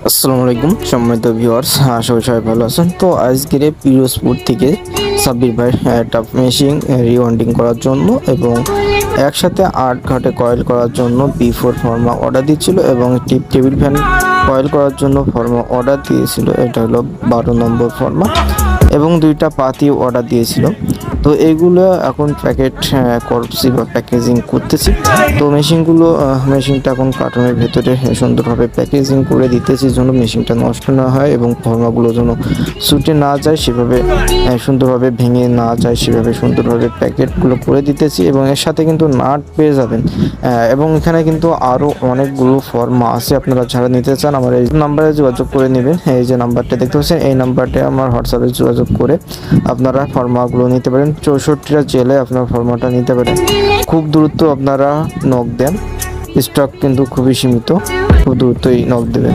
আসসালামু আলাইকুম সম্মানিত ভিউয়ার্স, আশা করি সবাই ভালো আছেন। তো আজকের পিরোজপুর থেকে সাব্বির ভাই একটা মেশিন রিওয়ান্ডিং করার জন্য এবং একসাথে 8 ঘাটে কয়েল করার জন্য B4 ফর্মা অর্ডার দিয়েছিল এবং টেবিল ফ্যান কয়েল করার জন্য ফর্মা অর্ডার দিয়েছিল। এটা হলো 12 নম্বর ফর্মা এবং 2টা পাতি অর্ডার দিয়েছিল। তো এগুলো এখন প্যাকেট করছি বা প্যাকেজিং করতেছি। তো মেশিনটা এখন কার্টুনের ভেতরে সুন্দরভাবে প্যাকেজিং করে দিতেছি যেন মেশিনটা নষ্ট না হয় এবং ফর্মাগুলো যেন ছুটে না যায়, সেভাবে সুন্দরভাবে ভেঙে না যায়, সেভাবে সুন্দরভাবে প্যাকেটগুলো করে দিতেছি। এবং এর সাথে কিন্তু নাট পেয়ে যাবেন এবং এখানে কিন্তু আরও অনেকগুলো ফর্মা আছে। আপনারা যারা নিতে চান আমার এই নাম্বারে যোগাযোগ করে নেবেন। এই যে নাম্বারটা দেখতে পাচ্ছেন, এই নাম্বারটা আমার হোয়াটসঅ্যাপে যোগাযোগ করে আপনারা ফর্মাগুলো নিতে পারেন। 64টা জেলে আপনার ফর্মাটা নিতে পারেন। খুব দ্রুত আপনারা নক দেন, স্টক কিন্তু খুবই সীমিত, খুব দ্রুতই নক দেবেন।